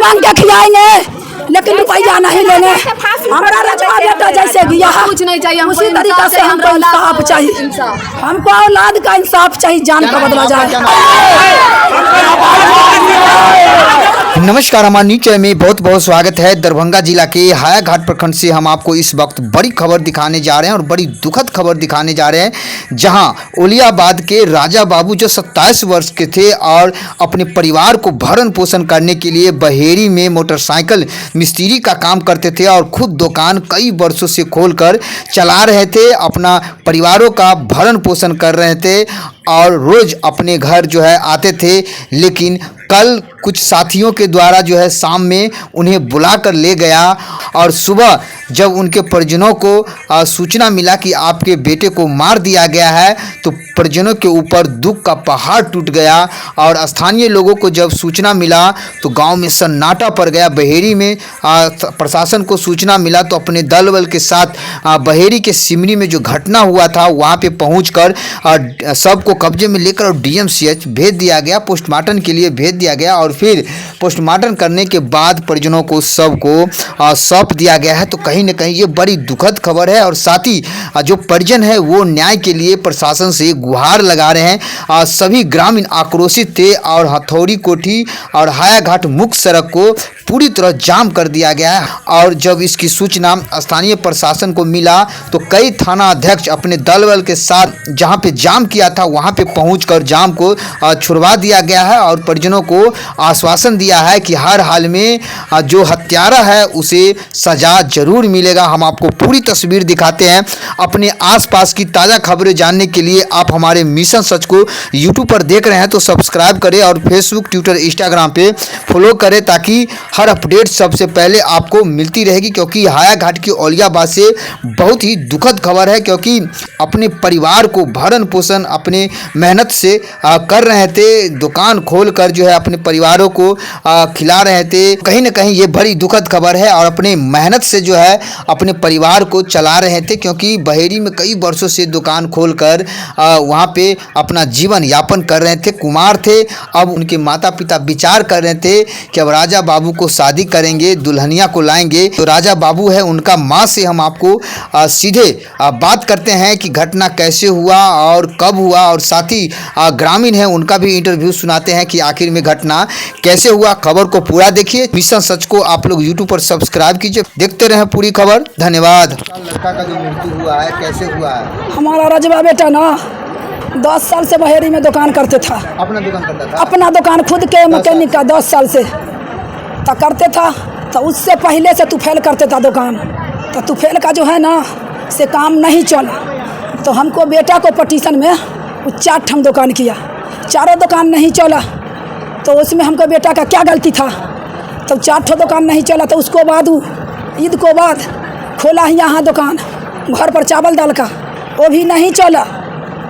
मांग के खिलाएंगे लेकिन रुपया नहीं लेंगे। हमारा रजवा बेटा जैसे गया कुछ नहीं चाहिए, उसी तरीके से हमको इंसाफ चाहिए। हमको औलाद का इंसाफ चाहिए, जान का बदला जाए। नमस्कार, हमारे न्यूज चैनल में बहुत बहुत स्वागत है। दरभंगा जिला के हायाघाट प्रखंड से हम आपको इस वक्त बड़ी खबर दिखाने जा रहे हैं और बड़ी दुखद खबर दिखाने जा रहे हैं, जहां ओलियाबाद के राजा बाबू जो 27 वर्ष के थे और अपने परिवार को भरण पोषण करने के लिए बहेरी में मोटरसाइकिल मिस्त्री का काम करते थे और खुद दुकान कई वर्षों से खोलकर चला रहे थे, अपना परिवारों का भरण पोषण कर रहे थे और रोज़ अपने घर जो है आते थे। लेकिन कल कुछ साथियों के द्वारा जो है शाम में उन्हें बुलाकर ले गया और सुबह जब उनके परिजनों को सूचना मिला कि आपके बेटे को मार दिया गया है, तो परिजनों के ऊपर दुख का पहाड़ टूट गया। और स्थानीय लोगों को जब सूचना मिला तो गांव में सन्नाटा पड़ गया। बहेरी में प्रशासन को सूचना मिला तो अपने दल बल के साथ बहेरी के सिमरी में जो घटना हुआ था वहां पे पहुंचकर सबको कब्जे में लेकर और DMCH भेज दिया गया, पोस्टमार्टम के लिए भेज दिया गया। और फिर पोस्टमार्टम करने के बाद परिजनों को सबको सौंप दिया गया है। तो कहीं ना कहीं ये बड़ी दुखद खबर है और साथ ही जो परिजन है वो न्याय के लिए प्रशासन से गुहार लगा रहे हैं। सभी ग्रामीण आक्रोशित थे और हथौड़ी कोठी और हायाघाट मुख्य सड़क को पूरी तरह जाम कर दिया गया है। और जब इसकी सूचना स्थानीय प्रशासन को मिला तो कई थाना अध्यक्ष अपने दल बल के साथ जहां पे जाम किया था वहां पे पहुंचकर जाम को छुड़वा दिया गया है और परिजनों को आश्वासन दिया है कि हर हाल में जो हत्यारा है उसे सजा जरूर मिलेगा। हम आपको पूरी तस्वीर दिखाते हैं। अपने आसपास की ताज़ा खबरें जानने के लिए आप हमारे मिशन सच को यूट्यूब पर देख रहे हैं तो सब्सक्राइब करें और फेसबुक, ट्विटर, इंस्टाग्राम पे फॉलो करें ताकि हर अपडेट सबसे पहले आपको मिलती रहेगी। क्योंकि हायाघाट की ओलियाबाद से बहुत ही दुखद खबर है, क्योंकि अपने परिवार को भरण पोषण अपने मेहनत से कर रहे थे, दुकान खोल कर जो है अपने परिवारों को खिला रहे थे। कहीं ना कहीं ये बड़ी दुखद खबर है और अपने मेहनत से जो है अपने परिवार को चला रहे थे, क्योंकि बहेरी में कई वर्षों से दुकान खोलकर वहाँ पे अपना जीवन यापन कर रहे थे, कुमार थे। अब उनके माता पिता विचार कर रहे थे कि अब राजा बाबू को शादी करेंगे, दुल्हनिया को लाएंगे। तो राजा बाबू है उनका माँ से हम आपको सीधे बात करते हैं कि घटना कैसे हुआ और कब हुआ, और साथ ही ग्रामीण है उनका भी इंटरव्यू सुनाते हैं कि आखिर में घटना कैसे हुआ। खबर को पूरा देखिए। मिशन सच को आप लोग यूट्यूब पर सब्सक्राइब कीजिए, देखते रहें पूरी खबर। धन्यवाद। लड़का का जो मृत्यु हुआ है कैसे हुआ है? हमारा रजवा बेटा ना 10 साल से बहेरी में दुकान करते था। अपना दुकान करता था? अपना दुकान खुद के मैकेनिक का 10 साल से तो करते था। तो उससे पहले से तुफेल करते था दुकान। तो तुफेल का जो है ना से काम नहीं चला, तो हमको बेटा को पटीशन में 4 ठम दुकान किया, चारों दुकान नहीं चला। तो उसमें हमको बेटा का क्या गलती था? तो 4 ठो दुकान नहीं चला। तो उसको बाद ईद को बाद खोला ही यहाँ दुकान घर पर चावल दाल का, वो भी नहीं चला।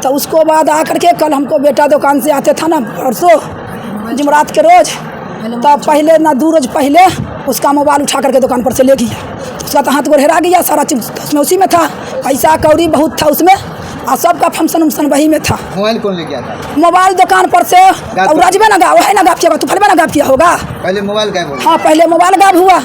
तो उसको बाद आकर के कल हमको बेटा दुकान से आते था ना परसों जुमरात के रोज़, तो पहले ना 2 रोज़ पहले उसका मोबाइल उठा करके दुकान पर से ले गया। उसका तो हाथ गोड़ हेरा गया, सारा चीज़ उसमें उसी में था, पैसा कौड़ी बहुत था उसमें और सबका फंक्शन उम्सन वही में था। मोबाइल कौन ले गया था? मोबाइल दुकान पर से और राजबे ना गाँव है ना गाँव किया, तू फलबे ना गाँव किया होगा। पहले मोबाइल गायब हुआ? हाँ, पहले मोबाइल गायब हुआ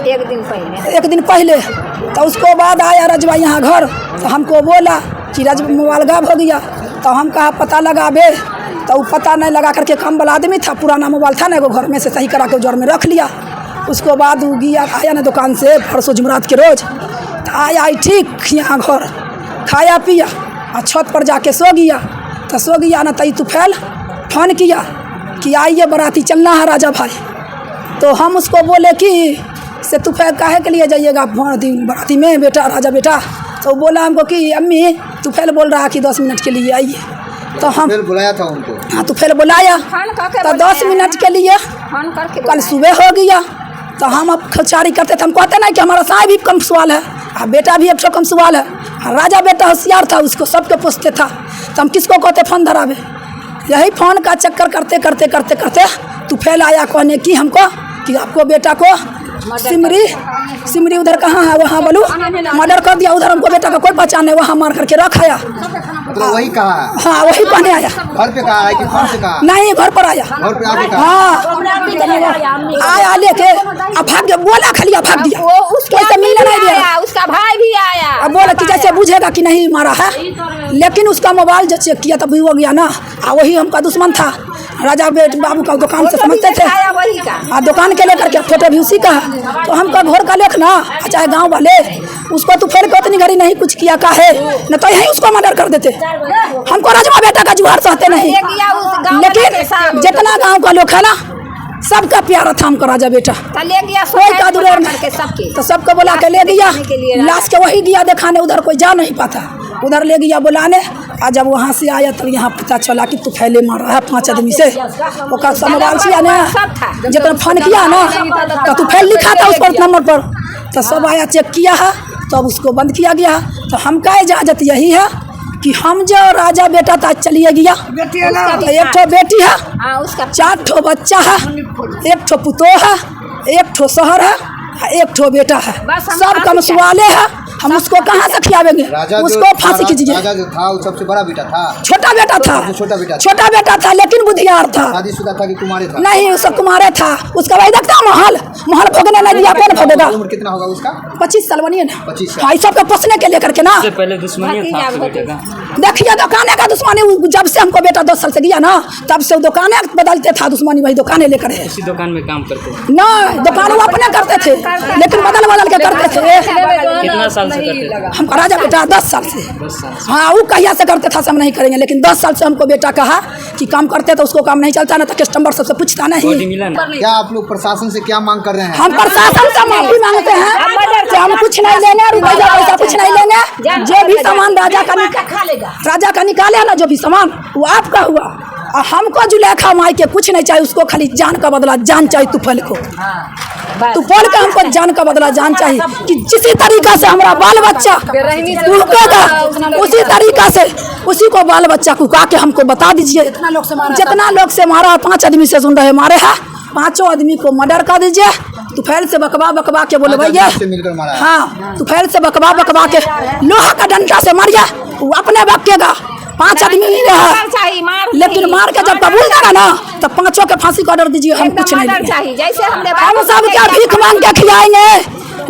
एक दिन पहले। तो उसको बाद आया रजवा यहाँ घर, तो हमको बोला कि रजवा मोबाइल गायब हो गया। तो हम कहा पता लगाबे, तो वो पता नहीं लगा करके कम वाला आदमी था, पुराना मोबाइल था ना एगो, घर में से सही करा के जड़ में रख लिया। उसको बाद वो गया आया ना दुकान से परसों जुमरात के रोज़, तो आया ठीक यहाँ घर खाया पिया और छत पर जाके सो गया। तो सो गया ना, तई तुफैल फोन किया कि आइए बाराती चलना है राजा भाई। तो हम उसको बोले कि से तुफैल काहे के लिए जाइएगा बाराती में बेटा, राजा बेटा? तो बोला हमको कि अम्मी तुफैल बोल रहा कि 10 मिनट के लिए आइए। तो हम बुलाया था उनको? हाँ, तुफैल बुलाया तो 10 मिनट के लिए कल सुबह हो गया। तो हम अब खचारी करते थे, हम कहते ना कि हमारा साहब भी कम सवाल है और बेटा भी एक कम सवाल है। राजा बेटा होशियार था, उसको सबके पूछते था। तो हम किसको कहते फ़ोन धरावे? यही फ़ोन का चक्कर करते करते करते करते तुफैल आया कहने की हमको कि आपको बेटा को सिमरी उधर कहाँ है, वहाँ बोलू मर्डर कर दिया। उधर हमको बेटा का कोई पहचान नहीं, वहाँ मार करके रखाया। मतलब वही कहा है? हाँ वही कहने आया। घर पे कहा है कि फोन से कहा? नहीं घर पर आया। घर पे आके कहा? हाँ आया लेके अब भाग गया, बोला खाली अब भाग दिया, वो उसका कोई से मिलने नहीं दिया। उसका भाई भी आया। अब बोला कि जैसे बुझेगा कि नहीं मारा है, लेकिन उसका मोबाइल जब चेक किया तब भी हो गया ना। वही हमका दुश्मन था, राजा बेट बाबू का दुकान से समझते थे। वही का दुकान के लेकर के फोटो भी उसी का है। तो हमका घर का लेख ना, चाहे गांव वाले उसको तू फेर को इतनी घड़ी नहीं कुछ किया का है न, तो यही उसको मर्डर कर देते। हमको राजमा बेटा का जुहार सहते नहीं, लेकिन जितना गांव का लोग है ना सबका प्यारा था हमको राजा बेटा। ले गया कोई का दूर के सबके, तो सबको बुला के ले गया, लाश के वही गया दिखाने, उधर कोई जा नहीं पाता, उधर ले गया बुलाने। और जब वहाँ से आया तब यहाँ पता चला कि तू फैले मार रहा है 5 आदमी से। वो मोबाइल से आने जितना फोन किया ना तो तू फैल लिखा था उस पर नंबर पर, तो सब आया चेक किया है, तब उसको बंद किया गया। तो हमका इजाज़त यही है कि हम जो राजा बेटा था चलिए गया, तो एक ठो बेटी है, 4 ठो बच्चा है, 1 ठो पुतो है, 1 ठो शहर है, 1 ठो बेटा है, सब कमसवाले है। हम उसको कहाँ से खिलावेंगे? उसको फांसी कीजिए। राजा जो था वो सबसे बड़ा बेटा था? छोटा बेटा था, छोटा बेटा था लेकिन बुद्धियार था। शादीशुदा था कि कुमारी था? नहीं उसका कुमारे था। उसका भाई देखता महल भोगने नहीं दिया, कौन भोगेगा? उम्र कितना होगा उसका? 25 साल बनिए ना। 25 साल। हाँ सबका पोसने के लेकर के ना। पहले दुश्मनी था आपके बेटे का? देखिए दुकाने का दुश्मनी, जब से हमको बेटा 10 साल से गया ना तब से दुकाने बदलते था दुश्मनी, वही दुकाने लेकर है। उसी दुकान में काम करते थे? ना दुकान वो अपने करते थे लेकिन बदल बदल के करते थे। कितना साल से करते थे? हमको राजा बेटा 10 साल से। 10 साल से। हाँ वो कहिया से करते था, सब नहीं करेंगे, लेकिन 10 साल से हमको बेटा कहा कि काम करते तो उसको काम नहीं चलता ना, तो कस्टमर सबसे पूछता बॉडी नहीं। मिला ना? क्या आप लोग प्रशासन से क्या मांग कर रहे हैं? हम प्रशासन से माफी मांगते हैं कि हम कुछ नहीं लेंगे, रुपया पैसा कुछ नहीं लेंगे। जो भी सामान राजा का निकाले ना, जो भी सामान वो आपका हुआ। और हमको जुलेखा माई के कुछ नहीं चाहिए, उसको खाली जान का बदला जान चाहिए। तूफान को तूफान का हमको जान का बदला जान चाहिए कि जिस तरीका से हमारा बाल बच्चा कुहकेगा उसी तरीका से उसी को बाल बच्चा कुका के हमको बता दीजिए। जितना लोग से मारा, 5 आदमी से सुन रहे मारे हैं, 5 आदमी को मर्डर कर दीजिए। तूफैल से बकवा के बोले भैया, हाँ तूफैल से बकवा के लोहा का डंडा से मारिए, वो अपने बकेगा। 5 आदमी ही रहा, लेकिन मार के जब कबूल देगा ना तब 5 के फांसी का ऑर्डर दीजिए। हम कुछ नहीं लेंगे, हम सब क्या भीख मांग के खिलाएंगे,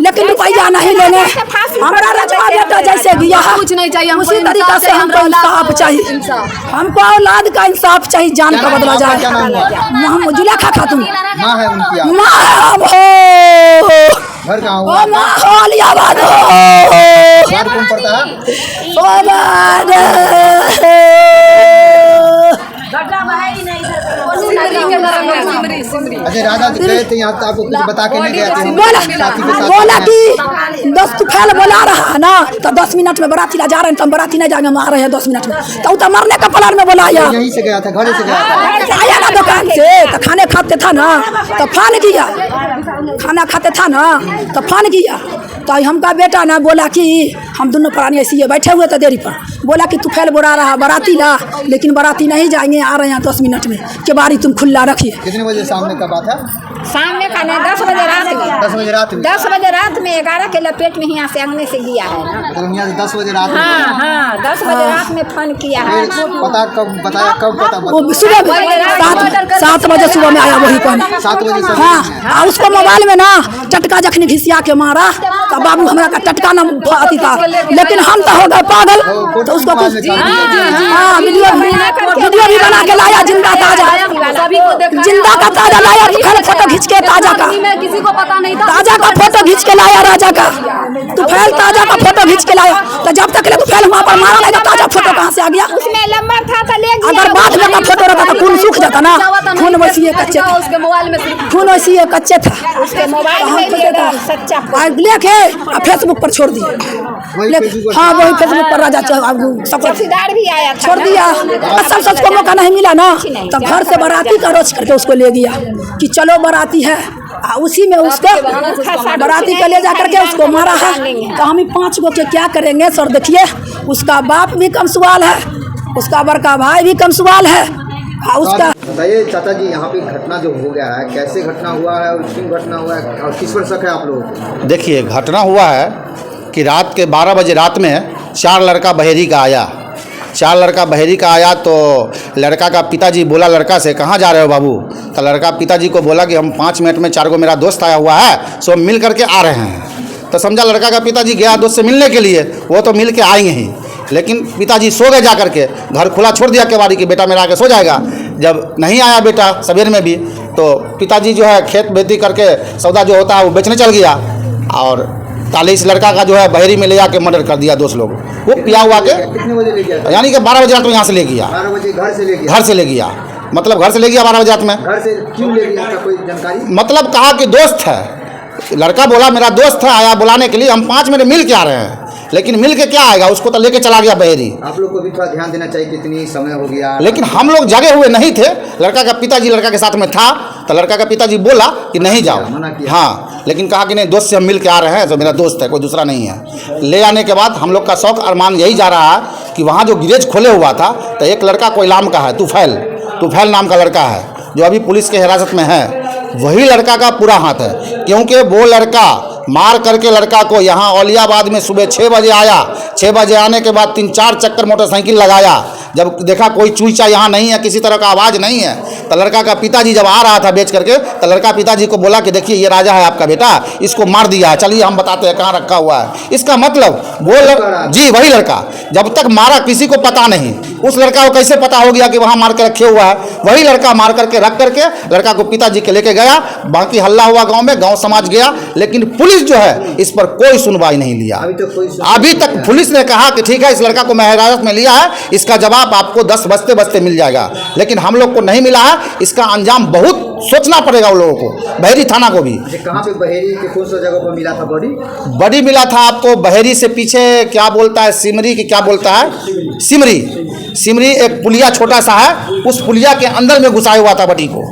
लेकिन रुपया नहीं लेंगे। हमारा राजवा बेटा जैसे गया है कुछ नहीं चाहिए, उसी तरीका से हमको इंसाफ चाहिए। हमको औलाद का इंसाफ चाहिए, जान का बदला जाए। मोहम्मद जुलेखा खातून माँ है उनकी? माँ हो, घर कहाँ हुआ? माँ हो अलियाबाद हो, घर कौन पड़ता है? अच्छा राजा गए थे यहाँ, आपको कुछ बता के नहीं गए थे? बोला कि 10 तूफान बोला रहा है ना, तो 10 मिनट में बराती ला जा रहे हैं, तो हम बराती नहीं जाएंगे, हम आ रहे हैं 10 मिनट में। तो मरने का प्लान में बोला आया, यहीं से गया था, घर से गया था? आया ना दुकान से, तो खाने खाते था ना तो फान किया, खाना खाते था ना तो फान किया। तो हमका बेटा ना बोला कि हम दोनों प्राणी ऐसे बैठे हुए थे देरी पर, बोला कि तू फैल बोला रहा बराती ला, लेकिन बराती नहीं जाएंगे, आ रहे हैं 10 मिनट में, के बारी तुम खुला रखिए। कितने बजे सामने का बात है? सामने का नहीं, 10 बजे रात में। 10 बजे रात में? 10 बजे रात में 11 के लपेट में यहाँ से अंगने से गया है ना। तो यहाँ से 10 बजे रात में? हाँ 10 बजे रात में फोन किया है। पता कब बताया? कब पता? वो सुबह 7 बजे सुबह में आया वही पानी। 7 बजे? हाँ उसको मोबाइल में ना टटका जखनी घिसिया के मारा तो बाबू हमारा का टटका ना आती था, लेकिन हम तो हो गए पागल, तो उसको कुछ हाँ वीडियो भी बना के लाया, जिंदा ताजा, जिंदा का ताजा लाया, तूफैल फोटो खींच के ताजा का, किसी को पता नहीं था, ताजा का फोटो खींच के लाया राजा का, तूफैल ताजा का फोटो खींच के लाया। तो जब तक तूफैल वहाँ पर मारा नहीं, तो ताजा फोटो कहाँ से आ गया? उसमें नंबर था तो ले गया। अगर बाद में का फोटो रहता तो खून सूख जाता ना, खून वैसे कच्चे था, उसके मोबाइल में सिर्फ खून वैसे कच्चे था, उसके मोबाइल में लेगा सच्चा। लेके फेसबुक पर छोड़ दिया। हाँ वही फेसबुक पर राजा चौकीदार भी आया था, छोड़ दिया। असल सच को मौका नहीं मिला ना, तब घर से बाराती का रोज करके उसको ले गया कि चलो बाराती है, उसी में उसको बाराती का ले जा करके उसको मारा है। तो हम ही 5 गो के क्या करेंगे सर? देखिए उसका बाप भी कम सवाल है, उसका बड़का भाई भी कम सवाल है, उसका। बताइए चाचा जी, यहाँ पे घटना जो हो गया है, कैसे घटना हुआ है और क्यों घटना हुआ है और किस पर शक है आप लोगों को? देखिए घटना हुआ है कि रात के 12 बजे रात में 4 लड़का बहेरी का आया, 4 लड़का बहेरी का आया तो लड़का का पिताजी बोला लड़का से कहाँ जा रहे हो बाबू। तो लड़का पिताजी को बोला कि हम 5 मिनट में 4 को मेरा दोस्त आया हुआ है, सो मिल करके आ रहे हैं। तो समझा लड़का का पिताजी गया दोस्त से मिलने के लिए, वो तो मिल के आएंगे ही, लेकिन पिताजी सो गए जा करके, घर खुला छोड़ दिया केवाड़ी कि बेटा मेरा आके सो जाएगा। जब नहीं आया बेटा सवेर में भी, तो पिताजी जो है खेत बेती करके सौदा जो होता है वो बेचने चल गया, और ताले इस लड़का का जो है बहेरी में ले जाके मर्डर कर दिया दोस्त लोग। वो पिया हुआ के कितने बजे ले गया था? यानी कि 12 बजे रात में यहाँ से ले गया, 12 बजे घर से ले गया। घर से ले गया, मतलब घर से ले गया 12 बजे रात में। घर से क्यों ले गया था, कोई जानकारी? मतलब कहा कि दोस्त है, लड़का बोला मेरा दोस्त है, आया बुलाने के लिए, हम 5 मिनट मिल के आ रहे हैं, लेकिन मिल के क्या आएगा, उसको तो लेके चला गया बहेरी। आप लोग को भी थोड़ा ध्यान देना चाहिए, कितनी समय हो गया। लेकिन हम लोग जगे हुए नहीं थे, लड़का का पिताजी लड़का के साथ में था, तो लड़का का पिताजी बोला कि नहीं जाओ, मना किया। हाँ, लेकिन कहा कि नहीं दोस्त से हम मिल के आ रहे हैं, तो मेरा दोस्त है, कोई दूसरा नहीं है। ले आने के बाद हम लोग का शौक अरमान यही जा रहा है कि वहाँ जो गिरेज खोले हुआ था, तो एक लड़का कोयलाम का है, तूफैल नाम का लड़का है, जो अभी पुलिस के हिरासत में है, वही लड़का का पूरा हाथ है। क्योंकि वो लड़का मार करके लड़का को यहाँ औलियाबाद में सुबह 6 बजे आया, 6 बजे आने के बाद 3-4 चक्कर मोटरसाइकिल लगाया। जब देखा कोई चूचा यहाँ नहीं है, किसी तरह का आवाज़ नहीं है, तो लड़का का पिताजी जब आ रहा था बेच करके, तो लड़का पिताजी को बोला कि देखिए ये राजा है आपका बेटा, इसको मार दिया है, चलिए हम बताते हैं कहाँ रखा हुआ है। इसका मतलब वो जी वही लड़का, जब तक मारा किसी को पता नहीं, उस लड़का को कैसे पता हो गया कि वहाँ मार के रखे हुआ है। वही लड़का मार करके रख करके लड़का को पिताजी के लेके गया, बाकी हल्ला हुआ गाँव में, गाँव समाज गया, लेकिन पुलिस जो है इस पर कोई सुनवाई नहीं लिया। अभी तक पुलिस ने कहा कि ठीक है इस लड़का को मैं हिरासत में लिया है, इसका जवाब आपको 10 बजते बजते मिल जाएगा, लेकिन हम लोग को नहीं मिला है। इसका अंजाम बहुत सोचना पड़ेगा उन लोगों को, बहेरी थाना को भी। कहाँ पे बहेरी के कौन सा जगह पर मिला था बॉडी? बॉडी मिला था आपको बहेरी से पीछे, क्या बोलता है सिमरी की, क्या बोलता है सिमरी एक पुलिया छोटा सा है, उस पुलिया के अंदर में घुसाया हुआ था बॉडी को।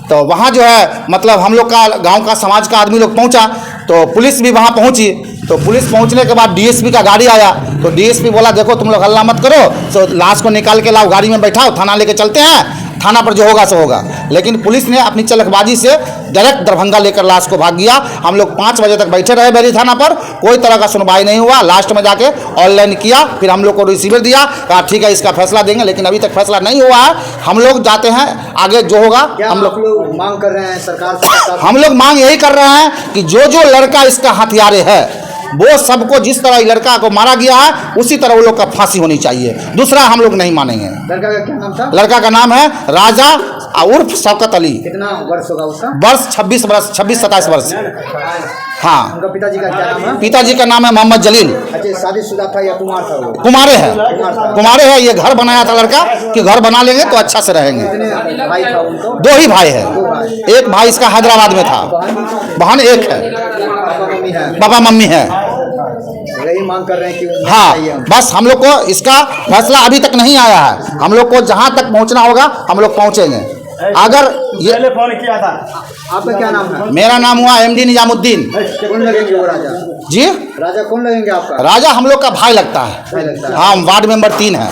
तो वहाँ जो है मतलब हम लोग का गांव का समाज का आदमी लोग पहुँचा, तो पुलिस भी वहाँ पहुँची। तो पुलिस पहुँचने के बाद डीएसपी का गाड़ी आया, तो डीएसपी बोला देखो तुम लोग हल्ला मत करो, तो लाश को निकाल के लाओ, गाड़ी में बैठाओ, थाना लेके चलते हैं, थाना पर जो होगा सो होगा। लेकिन पुलिस ने अपनी चलकबाजी से डायरेक्ट दरभंगा लेकर लाश को भाग गया। हम लोग 5 बजे तक बैठे रहे बहेरी थाना पर, कोई तरह का सुनवाई नहीं हुआ। लास्ट में जाके ऑनलाइन किया, फिर हम लोग को रिसीवर दिया, कहा ठीक है इसका फैसला देंगे, लेकिन अभी तक फैसला नहीं हुआ है। हम लोग जाते हैं आगे जो होगा। हम लोग मांग कर रहे हैं सरकार से? हम लोग मांग यही कर रहे हैं कि जो लड़का इसका हथियारे है, वो सबको जिस तरह लड़का को मारा गया है उसी तरह वो लोग का फांसी होनी चाहिए, दूसरा हम लोग नहीं मानेंगे। लड़का का क्या नाम था? लड़का का नाम है राजा उर्फ शौकत अली। कितना वर्ष होगा उसका? वर्ष 26-27 वर्ष। हाँ। उनका पिताजी का क्या नाम है? पिताजी का नाम है मोहम्मद जलील। अच्छा, शादीशुदा था या कुमार था वो? कुमारे है। ये घर बनाया था लड़का कि घर बना लेंगे तो अच्छा से रहेंगे। कितने भाई था उनको? 2 ही भाई है। एक भाई इसका हैदराबाद में था, बहन एक है, पापा मम्मी है। यही मांग कर रहे हैं कि हाँ, बस हम लोग को इसका फैसला अभी तक नहीं आया है। हम लोग को जहाँ तक पहुँचना होगा हम लोग पहुँचेंगे। अगर ये फोन किया था। आपका क्या नाम है? मेरा नाम हुआ MD निजामुद्दीन। कौन लगेंगे वो राजा? जी राजा कौन लगेंगे आपका? राजा हम लोग का भाई लगता है। हाँ, वार्ड मेंबर 3 है।